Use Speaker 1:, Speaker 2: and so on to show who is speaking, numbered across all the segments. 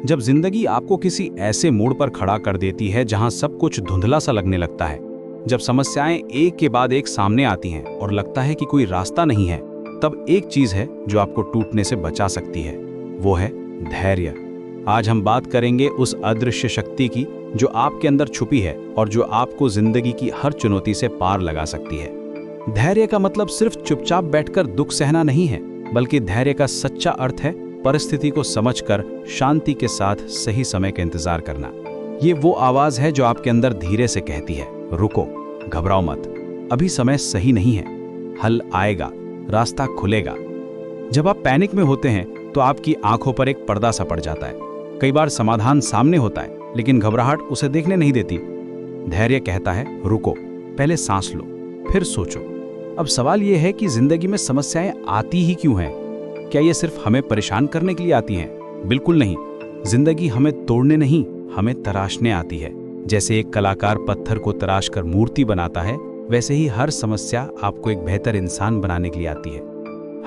Speaker 1: जब जिंदगी आपको किसी ऐसे मोड़ पर खड़ा कर देती है जहां सब कुछ धुंधला सा लगने लगता है, जब समस्याएं एक के बाद एक सामने आती हैं और लगता है कि कोई रास्ता नहीं है, तब एक चीज है जो आपको टूटने से बचा सकती है, वो है धैर्य। आज हम बात करेंगे उस अदृश्य शक्ति की जो आपके अंदर छुपी है और जो आपको जिंदगी की हर चुनौती से पार लगा सकती है। धैर्य का मतलब सिर्फ चुपचाप बैठकर दुख सहना नहीं है, बल्कि धैर्य का सच्चा अर्थ है परिस्थिति को समझकर शांति के साथ सही समय का इंतजार करना। ये वो आवाज है जो आपके अंदर धीरे से कहती है, रुको, घबराओ मत, अभी समय सही नहीं है, हल आएगा, रास्ता खुलेगा। जब आप पैनिक में होते हैं तो आपकी आंखों पर एक पर्दा सा पड़ जाता है। कई बार समाधान सामने होता है, लेकिन घबराहट उसे देखने नहीं देती। धैर्य कहता है, रुको, पहले सांस लो, फिर सोचो। अब सवाल यह है कि जिंदगी में समस्याएं आती ही क्यों हैं? क्या ये सिर्फ हमें परेशान करने के लिए आती हैं? बिल्कुल नहीं। जिंदगी हमें तोड़ने नहीं, हमें तराशने आती है। जैसे एक कलाकार पत्थर को तराश कर मूर्ति बनाता है, वैसे ही हर समस्या आपको एक बेहतर इंसान बनाने के लिए आती है।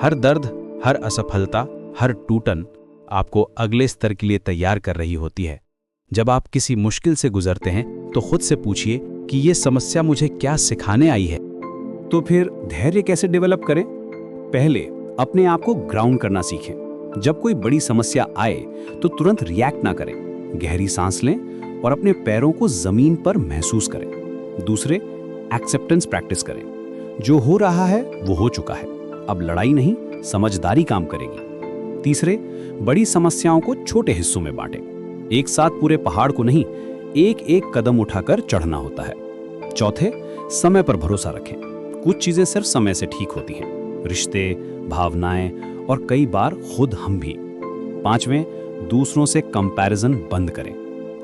Speaker 1: हर दर्द, हर असफलता, हर टूटन आपको अगले स्तर के लिए तैयार कर रही होती है। जब आप किसी मुश्किल से गुजरते हैं तो खुद से पूछिए कि ये समस्या मुझे क्या सिखाने आई है। तो फिर धैर्य कैसे डेवलप करें? पहले अपने आप को ग्राउंड करना सीखें। जब कोई बड़ी समस्या आए तो तुरंत रिएक्ट ना करें, गहरी सांस लें और अपने पैरों को जमीन पर महसूस करें। दूसरे, एक्सेप्टेंस प्रैक्टिस करें। जो हो रहा है वो हो चुका है, अब लड़ाई नहीं, समझदारी काम करेगी। तीसरे, बड़ी समस्याओं को छोटे हिस्सों में बांटें। एक साथ पूरे पहाड़ को नहीं, एक एक कदम उठाकर चढ़ना होता है। चौथे, समय पर भरोसा रखें। कुछ चीजें सिर्फ समय से ठीक होती हैं, रिश्ते, भावनाएं और कई बार खुद हम भी। पांचवें, दूसरों से कंपैरिजन बंद करें।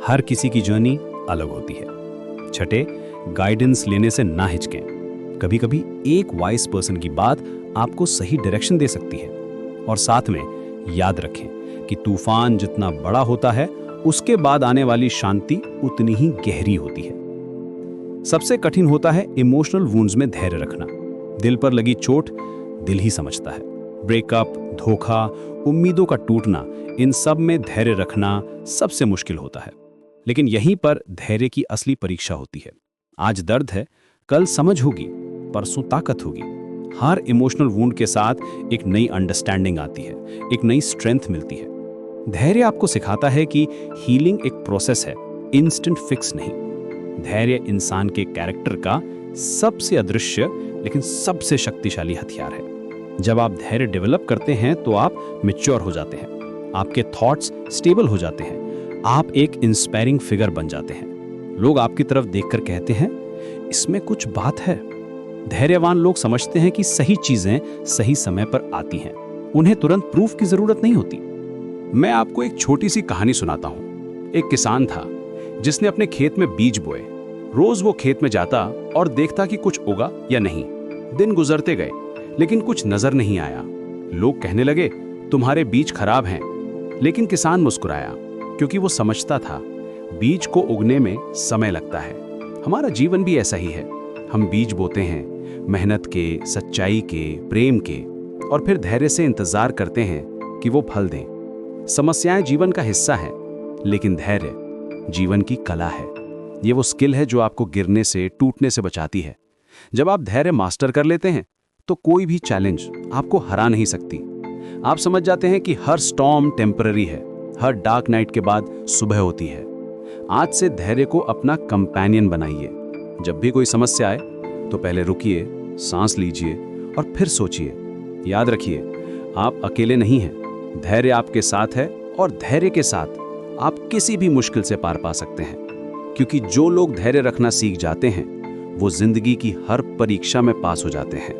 Speaker 1: हर किसी की जर्नी अलग होती है। छठे, गाइडेंस लेने से ना हिचकें। कभी कभी एक वाइज पर्सन की बात आपको सही डायरेक्शन दे सकती है। और साथ में याद रखें कि तूफान जितना बड़ा होता है, उसके बाद आने वाली शांति उतनी ही गहरी होती है। सबसे कठिन होता है इमोशनल वुंड्स में धैर्य रखना। दिल पर लगी चोट दिल ही समझता है। ब्रेकअप, धोखा, उम्मीदों का टूटना, इन सब में धैर्य रखना सबसे मुश्किल होता है। लेकिन यहीं पर धैर्य की असली परीक्षा होती है। आज दर्द है, कल समझ होगी, परसों ताकत होगी। हर इमोशनल वुंड के साथ एक नई अंडरस्टैंडिंग आती है, एक नई स्ट्रेंथ मिलती है। धैर्य आपको सिखाता है कि हीलिंग एक प्रोसेस है, इंस्टेंट फिक्स नहीं। धैर्य इंसान के कैरेक्टर का सबसे अदृश्य लेकिन सबसे शक्तिशाली हथियार है। जब आप धैर्य डेवलप करते हैं तो आप मैच्योर हो जाते हैं, आपके थॉट्स स्टेबल हो जाते हैं, आप एक इंस्पायरिंग फिगर बन जाते हैं। लोग आपकी तरफ देखकर कहते हैं, इसमें कुछ बात है। धैर्यवान लोग समझते हैं कि सही चीजें सही समय पर आती हैं, उन्हें तुरंत प्रूफ की जरूरत नहीं होती। मैं आपको एक छोटी सी कहानी सुनाता हूँ। एक किसान था जिसने अपने खेत में बीज बोए। रोज वो खेत में जाता और देखता कि कुछ उगा या नहीं। दिन गुजरते गए लेकिन कुछ नजर नहीं आया। लोग कहने लगे, तुम्हारे बीज खराब हैं। लेकिन किसान मुस्कुराया, क्योंकि वो समझता था बीज को उगने में समय लगता है। हमारा जीवन भी ऐसा ही है। हम बीज बोते हैं, मेहनत के, सच्चाई के, प्रेम के, और फिर धैर्य से इंतजार करते हैं कि वो फल दें। समस्याएं जीवन का हिस्सा है, लेकिन धैर्य जीवन की कला है। ये वो स्किल है जो आपको गिरने से, टूटने से बचाती है। जब आप धैर्य मास्टर कर लेते हैं तो कोई भी चैलेंज आपको हरा नहीं सकती। आप समझ जाते हैं कि हर स्टॉर्म टेम्पररी है, हर डार्क नाइट के बाद सुबह होती है। आज से धैर्य को अपना कंपेनियन बनाइए। जब भी कोई समस्या आए तो पहले रुकिए, सांस लीजिए और फिर सोचिए। याद रखिए, आप अकेले नहीं हैं। धैर्य आपके साथ है और धैर्य के साथ आप किसी भी मुश्किल से पार पा सकते हैं। क्योंकि जो लोग धैर्य रखना सीख जाते हैं वो जिंदगी की हर परीक्षा में पास हो जाते हैं।